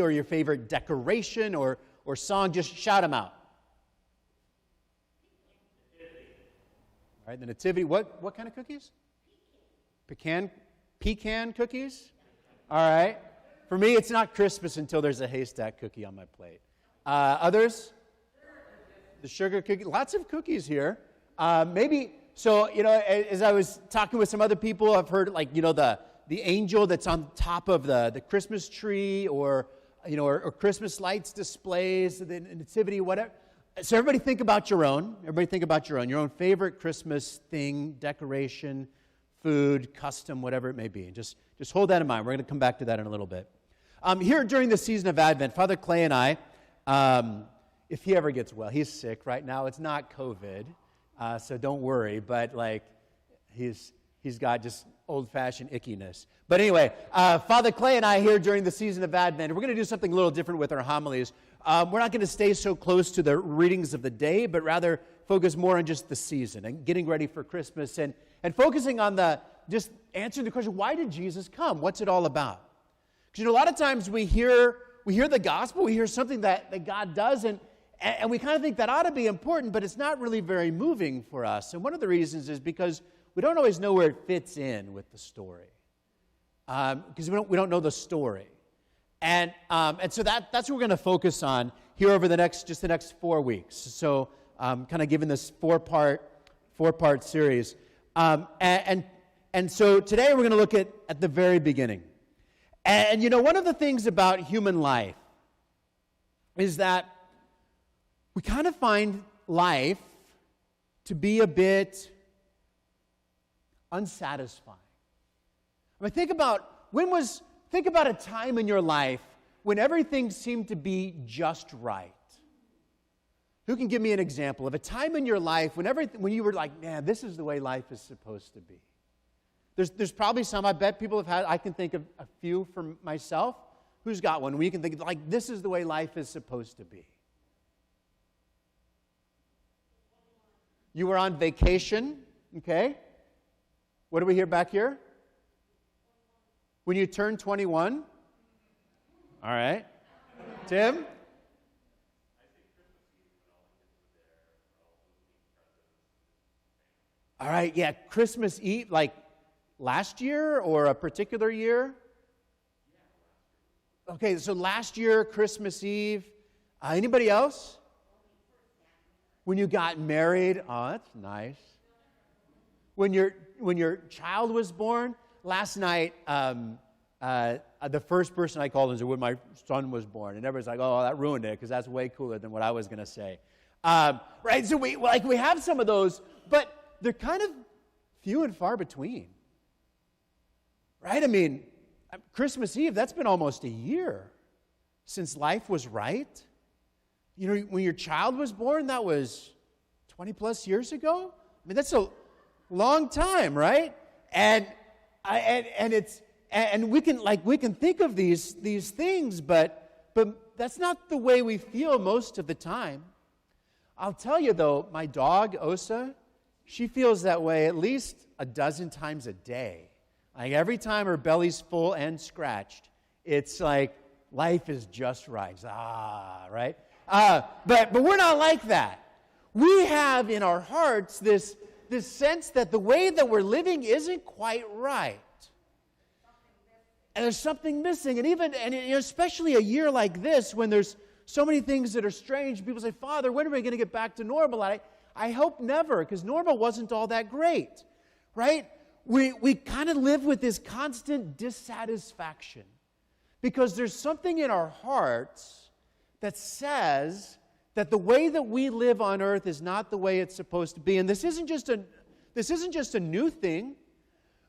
or your favorite decoration or song? Just shout them out. All right, the Nativity. What kind of cookies? Pecan cookies? All right. For me, it's not Christmas until there's a haystack cookie on my plate. Others? The sugar cookie. Lots of cookies here. So, as I was talking with some other people, I've heard, the angel that's on top of the Christmas tree or Christmas lights displays, the nativity, whatever. So everybody think about your own. Your own favorite Christmas thing, decoration, food, custom, whatever it may be. And just hold that in mind. We're going to come back to that in a little bit. Here during the season of Advent, Father Clay and I, if he ever gets well, he's sick right now. It's not COVID, so don't worry. But he's got just old-fashioned ickiness. But anyway, Father Clay and I here during the season of Advent, we're going to do something a little different with our homilies. We're not going to stay so close to the readings of the day, but rather focus more on just the season and getting ready for Christmas and focusing on just answering the question, why did Jesus come? What's it all about? Because a lot of times we hear the gospel, we hear something that God does, and we kind of think that ought to be important, but it's not really very moving for us. And one of the reasons is because we don't always know where it fits in with the story. Because we don't know the story. And so that's what we're going to focus on here over the next 4 weeks. So kind of given this four-part series. And so today we're going to look at the very beginning. And one of the things about human life is that we kind of find life to be a bit unsatisfying. I mean, think about a time in your life when everything seemed to be just right. Who can give me an example of a time in your life when you were like, man, this is the way life is supposed to be? There's probably some, I bet people have had, I can think of a few for myself. Who's got one where you can think, like, this is the way life is supposed to be? You were on vacation, okay? What do we hear back here? When you turn 21? All right. Tim? All right, yeah, Christmas Eve, like last year or a particular year? Okay, so last year, Christmas Eve. Anybody else? When you got married? Oh, that's nice. When your child was born? Last night, the first person I called was when my son was born, and everybody's like, "Oh, that ruined it," because that's way cooler than what I was going to say. Right? So we have some of those, but they're kind of few and far between. Right? I mean, Christmas Eve, that's been almost a year since life was right. When your child was born, that was 20 plus years ago. I mean, that's a long time, right? And we can think of these things, but that's not the way we feel most of the time. I'll tell you though, my dog Osa, she feels that way at least a dozen times a day. Like every time her belly's full and scratched, it's like life is just right. Right? But we're not like that. We have in our hearts this sense that the way that we're living isn't quite right. And there's something missing. And especially a year like this when there's so many things that are strange, people say, Father, when are we going to get back to normal? I hope never, because normal wasn't all that great, right? We kind of live with this constant dissatisfaction because there's something in our hearts that says that the way that we live on earth is not the way it's supposed to be. And this isn't just a new thing.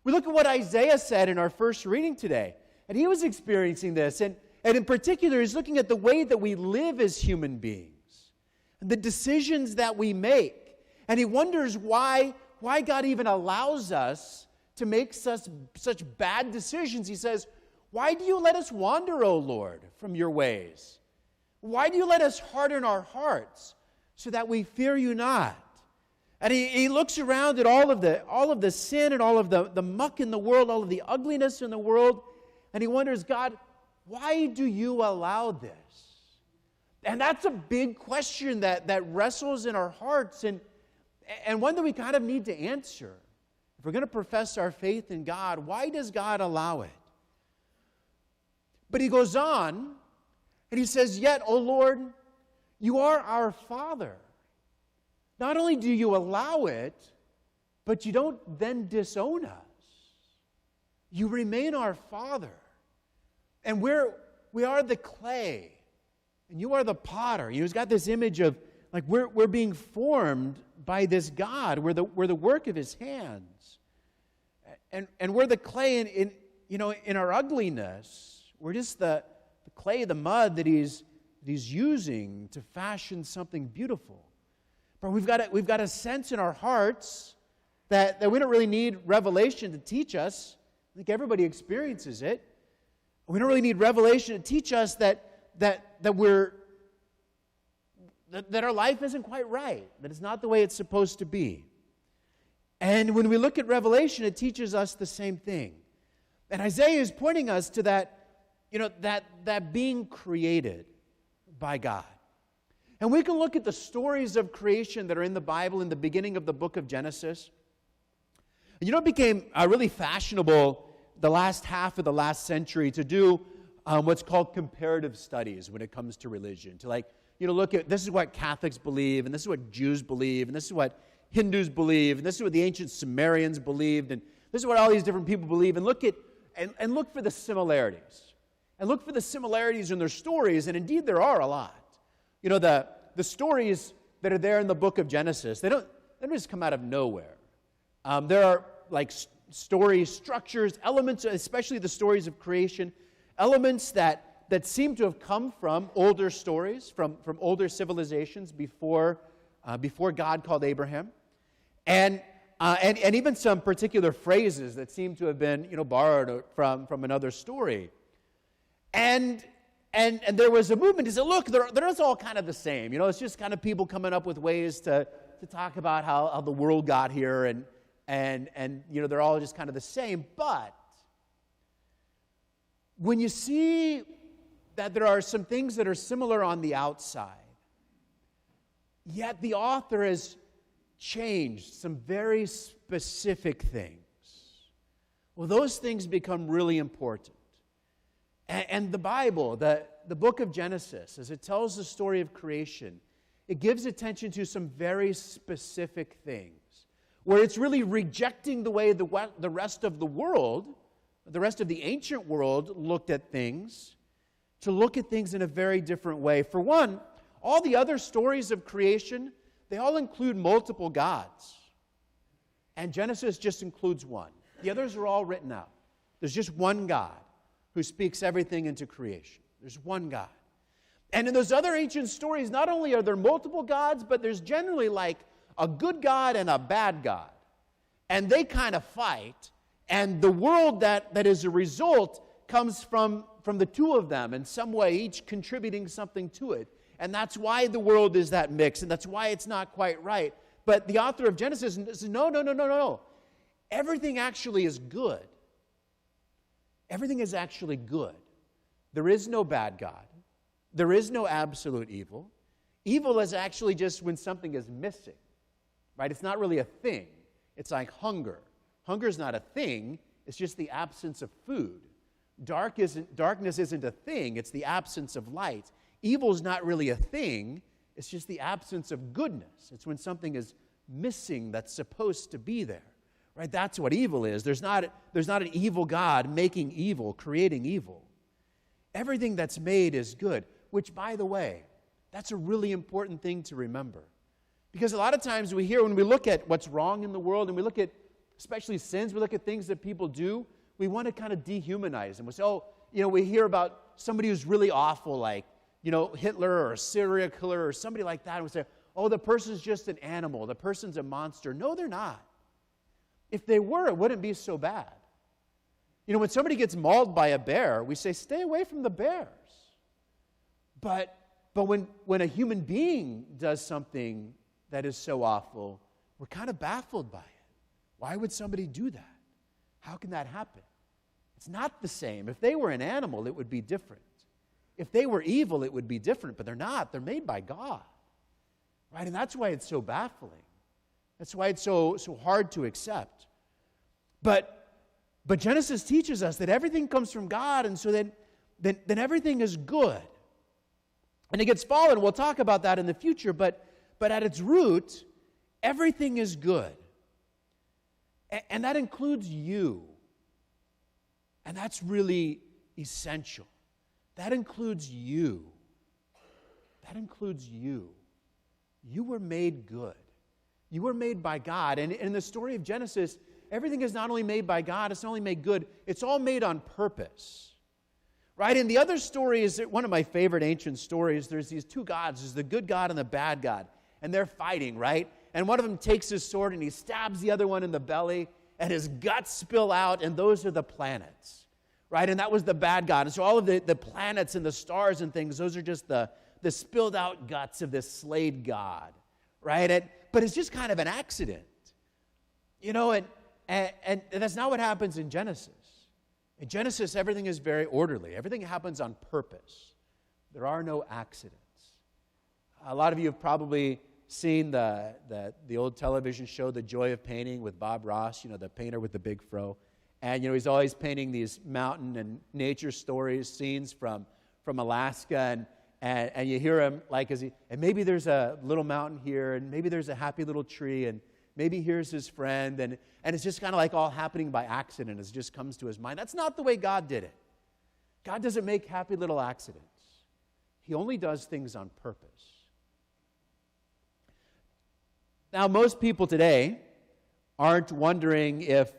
We look at what Isaiah said in our first reading today, and he was experiencing this. And in particular, he's looking at the way that we live as human beings and the decisions that we make. And he wonders why God even allows us to make such bad decisions. He says, why do you let us wander, O Lord, from your ways? Why do you let us harden our hearts so that we fear you not? And he looks around at all of the sin and all of the muck in the world, all of the ugliness in the world, and he wonders, God, why do you allow this? And that's a big question that wrestles in our hearts, and one that we kind of need to answer. If we're going to profess our faith in God, why does God allow it? But he goes on, and he says, "Yet, O Lord, you are our Father. Not only do you allow it, but you don't then disown us. You remain our Father. And we are the clay, and you are the potter." He's got this image of, like, we're being formed by this God. We're the work of his hands. And we're the clay in our ugliness. We're just the clay, the mud that he's using to fashion something beautiful. But we've got a sense in our hearts that we don't really need revelation to teach us. I think everybody experiences it. We don't really need revelation to teach us that our life isn't quite right, that it's not the way it's supposed to be. And when we look at Revelation, it teaches us the same thing. And Isaiah is pointing us to that being created by God. And we can look at the stories of creation that are in the Bible in the beginning of the book of Genesis. And it became really fashionable the last half of the last century to do what's called comparative studies when it comes to religion. To look at, this is what Catholics believe, and this is what Jews believe, and this is what Hindus believe, and this is what the ancient Sumerians believed, and this is what all these different people believe, and look for the similarities. And look for the similarities in their stories, and indeed there are a lot. The stories that are there in the book of Genesis, they don't just come out of nowhere. There are story structures, elements, especially the stories of creation, elements that seem to have come from older stories, from older civilizations before God called Abraham, and even some particular phrases that seem to have been borrowed from another story. And there was a movement to say, look, they're all kind of the same. It's just kind of people coming up with ways to talk about how the world got here, and they're all just kind of the same. But when you see that there are some things that are similar on the outside, yet the author has changed some very specific things, well, those things become really important. And the Bible, the book of Genesis, as it tells the story of creation, it gives attention to some very specific things, where it's really rejecting the way the rest of the world, the rest of the ancient world looked at things, to look at things in a very different way. For one, all the other stories of creation, they all include multiple gods. And Genesis just includes one. The others are all written out. There's just one God who speaks everything into creation. There's one God. And in those other ancient stories, not only are there multiple gods, but there's generally a good God and a bad God. And they kind of fight. And the world that is a result comes from the two of them in some way, each contributing something to it. And that's why the world is that mix, and that's why it's not quite right. But the author of Genesis says, no. Everything actually is good. Everything is actually good. There is no bad God. There is no absolute evil. Evil is actually just when something is missing, right? It's not really a thing. It's like hunger. Hunger is not a thing. It's just the absence of food. Darkness isn't a thing. It's the absence of light. Evil is not really a thing. It's just the absence of goodness. It's when something is missing that's supposed to be there. Right? That's what evil is. There's not an evil God making evil, creating evil. Everything that's made is good, which, by the way, that's a really important thing to remember. Because a lot of times we hear, when we look at what's wrong in the world, and we look at, especially sins, we look at things that people do, we want to kind of dehumanize them. We say, we hear about somebody who's really awful, like, Hitler or a serial killer or somebody like that, and we say, the person's just an animal, the person's a monster. No, they're not. If they were, it wouldn't be so bad. When somebody gets mauled by a bear, we say, stay away from the bears. But when a human being does something that is so awful, we're kind of baffled by it. Why would somebody do that? How can that happen? It's not the same. If they were an animal, it would be different. If they were evil, it would be different, but they're not. They're made by God, right? And that's why it's so baffling. That's why it's so hard to accept. But Genesis teaches us that everything comes from God, and so then everything is good. And it gets fallen. We'll talk about that in the future, but at its root, everything is good. And that includes you. And that's really essential. That includes you. That includes you. You were made good. You were made by God. And in the story of Genesis, everything is not only made by God, it's not only made good, it's all made on purpose. Right? And the other story is one of my favorite ancient stories. There's these two gods. There's the good God and the bad God. And they're fighting, right? And one of them takes his sword and he stabs the other one in the belly, and his guts spill out, and those are the planets. Right? And that was the bad God. And so all of the planets and the stars and things, those are just the spilled out guts of this slayed God. Right? But it's just kind of an accident. You know, and that's not what happens in Genesis. In Genesis, everything is very orderly. Everything happens on purpose. There are no accidents. A lot of you have probably seen the old television show, The Joy of Painting, with Bob Ross, the painter with the big fro. And, he's always painting these mountain and nature stories, scenes from Alaska. And you hear him, and maybe there's a little mountain here, and maybe there's a happy little tree, and maybe here's his friend, and it's just kind of like all happening by accident as it just comes to his mind. That's not the way God did it. God doesn't make happy little accidents. He only does things on purpose. Now, most people today aren't wondering if,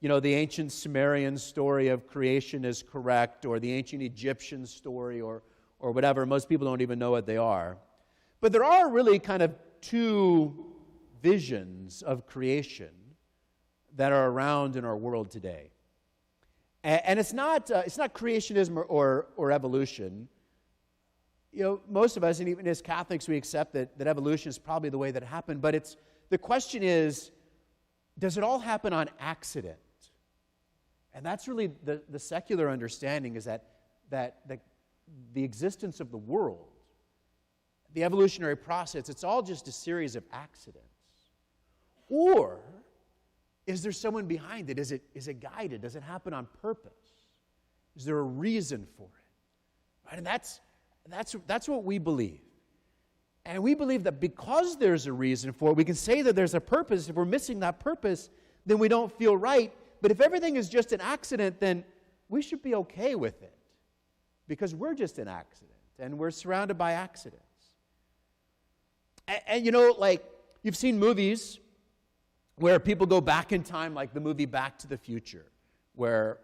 the ancient Sumerian story of creation is correct, or the ancient Egyptian story, or whatever. Most people don't even know what they are. But there are really kind of two visions of creation that are around in our world today. And it's not creationism or evolution. Most of us, and even as Catholics, we accept that evolution is probably the way that it happened. But the question is, does it all happen on accident? And that's really the secular understanding, is that the existence of the world, the evolutionary process, it's all just a series of accidents. Or is there someone behind it? Is it guided? Does it happen on purpose? Is there a reason for it? Right? And that's what we believe. And we believe that because there's a reason for it, we can say that there's a purpose. If we're missing that purpose, then we don't feel right. But if everything is just an accident, then we should be okay with it, because we're just an accident, and we're surrounded by accidents. And you've seen movies where people go back in time, like the movie Back to the Future, where,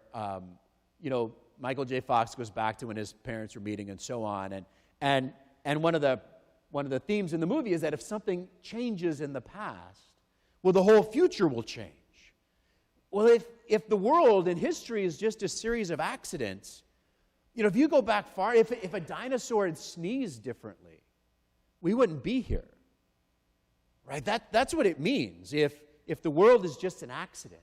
Michael J. Fox goes back to when his parents were meeting and so on. And one of the themes in the movie is that if something changes in the past, well, the whole future will change. Well, if the world and history is just a series of accidents, if you go back far, if a dinosaur had sneezed differently, we wouldn't be here. Right? That's what it means. If the world is just an accident,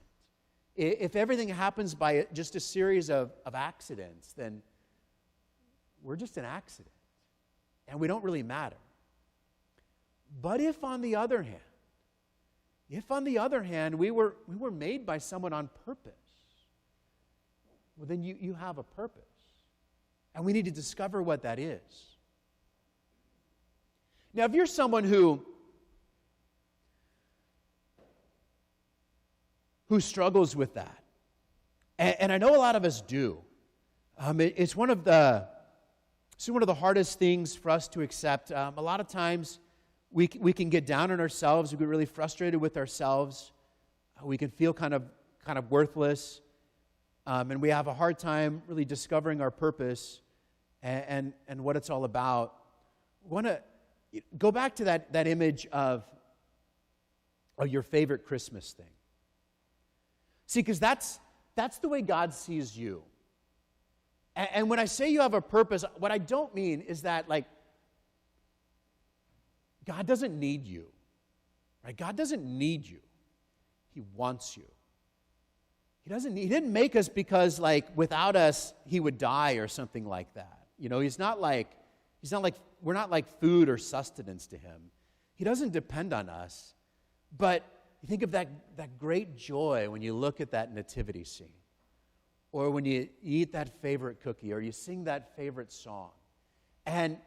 if everything happens by just a series of accidents, then we're just an accident, and we don't really matter. But if on the other hand, we were made by someone on purpose, well, then you have a purpose, and we need to discover what that is. Now, if you're someone who struggles with that, and I know a lot of us do, it's one of the hardest things for us to accept. A lot of times, we can get down on ourselves. We get really frustrated with ourselves. We can feel kind of worthless, and we have a hard time really discovering our purpose and what it's all about. I want to go back to that image of your favorite Christmas thing. See, because that's the way God sees you. And when I say you have a purpose, what I don't mean is that, God doesn't need you. Right? God doesn't need you. He wants you. He didn't make us because, without us, He would die or something like that. You know, we're not like food or sustenance to him. He doesn't depend on us. But you think of that great joy when you look at that nativity scene, or when you eat that favorite cookie, or you sing that favorite song. And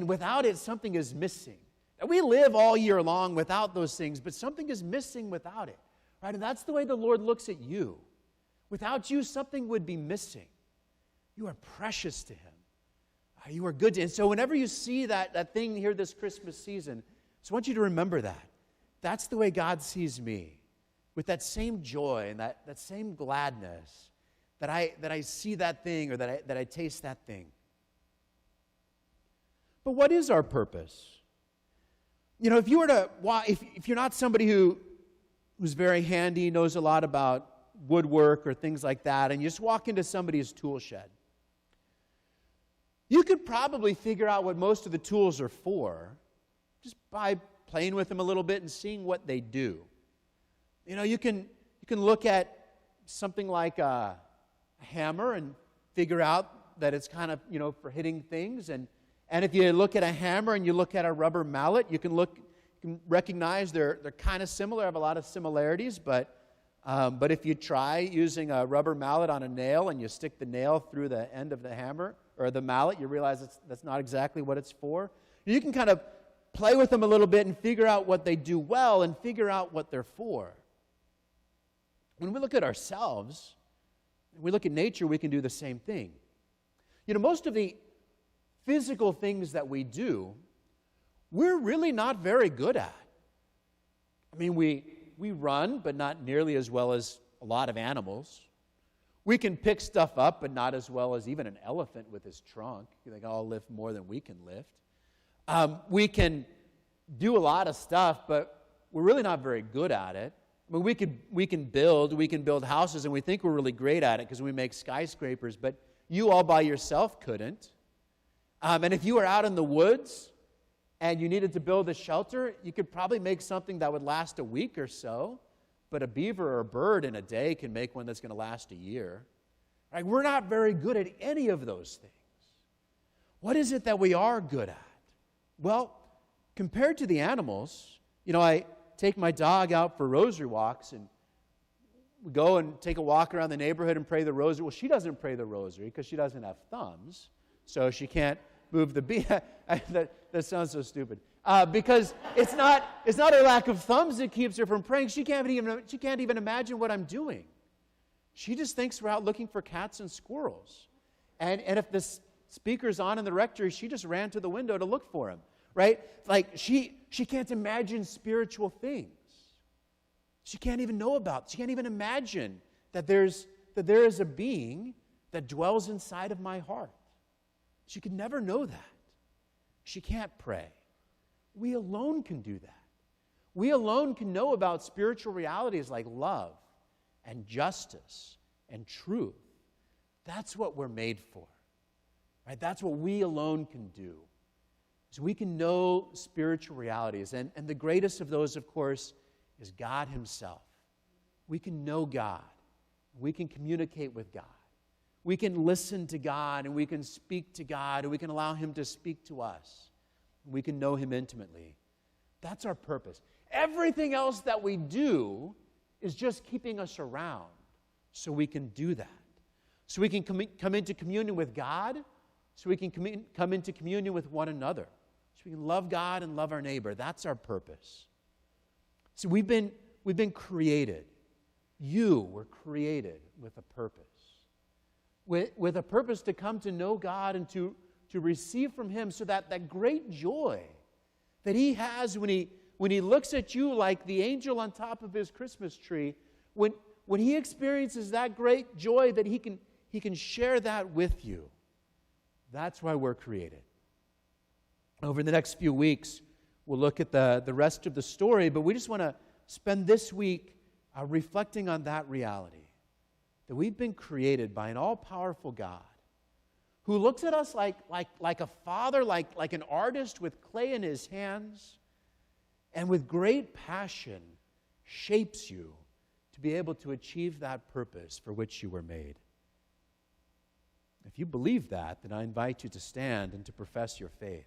without it, something is missing. And we live all year long without those things, but something is missing without it. Right? And that's the way the Lord looks at you. Without you, something would be missing. You are precious to him. You are good to him. And so whenever you see that thing here this Christmas season, so I want you to remember that. That's the way God sees me, with that same joy and that same gladness that I see that thing, or that I taste that thing. But what is our purpose? You know, if you're not somebody who's very handy, knows a lot about woodwork or things like that, and you just walk into somebody's tool shed, you could probably figure out what most of the tools are for just by playing with them a little bit and seeing what they do. You know, you can look at something like a hammer and figure out that it's kind of, you know, for hitting things. And if you look at a hammer and you look at a rubber mallet, you can recognize they're kind of similar, have a lot of similarities. But if you try using a rubber mallet on a nail and you stick the nail through the end of the hammer or the mallet, you realize that's not exactly what it's for. You can kind of play with them a little bit and figure out what they do well and figure out what they're for. When we look at ourselves, we look at nature, we can do the same thing. You know, most of the physical things that we do, we're really not very good at. I mean, we run, but not nearly as well as a lot of animals. We can pick stuff up, but not as well as even an elephant with his trunk. They can all lift more than we can lift. We can do a lot of stuff, but we're really not very good at it. I mean, we can build houses, and we think we're really great at it because we make skyscrapers, but you all by yourself couldn't. And if you were out in the woods and you needed to build a shelter, you could probably make something that would last a week or so, but a beaver or a bird in a day can make one that's going to last a year. Right? We're not very good at any of those things. What is it that we are good at? Well, compared to the animals, you know, I take my dog out for rosary walks, and we go and take a walk around the neighborhood and pray the rosary. Well, she doesn't pray the rosary because she doesn't have thumbs, so she can't move the bead. that sounds so stupid. Because it's not her lack of thumbs that keeps her from praying. She can't even imagine what I'm doing. She just thinks we're out looking for cats and squirrels. And if the speaker's on in the rectory, she just ran to the window to look for him. Right? Like she can't imagine spiritual things. She can't even she can't even imagine that there is a being that dwells inside of my heart. She could never know that. She can't pray. We alone can do that. We alone can know about spiritual realities like love and justice and truth. That's what we're made for. Right? That's what we alone can do. So we can know spiritual realities. And the greatest of those, of course, is God himself. We can know God. We can communicate with God. We can listen to God, and we can speak to God, and we can allow him to speak to us. We can know him intimately. That's our purpose. Everything else that we do is just keeping us around so we can do that. So we can come into communion with God, so we can come into communion with one another. So we can love God and love our neighbor. That's our purpose. So we've been created. You were created with a purpose. With a purpose to come to know God and to receive from him, so that great joy that he has when he looks at you like the angel on top of his Christmas tree, when he experiences that great joy, that he can share that with you. That's why we're created. Over the next few weeks, we'll look at the rest of the story, but we just want to spend this week reflecting on that reality, that we've been created by an all-powerful God who looks at us like a father, like an artist with clay in his hands, and with great passion shapes you to be able to achieve that purpose for which you were made. If you believe that, then I invite you to stand and to profess your faith.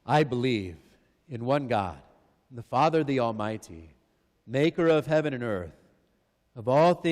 I believe in one God, the Father, the Almighty, maker of heaven and earth, of all things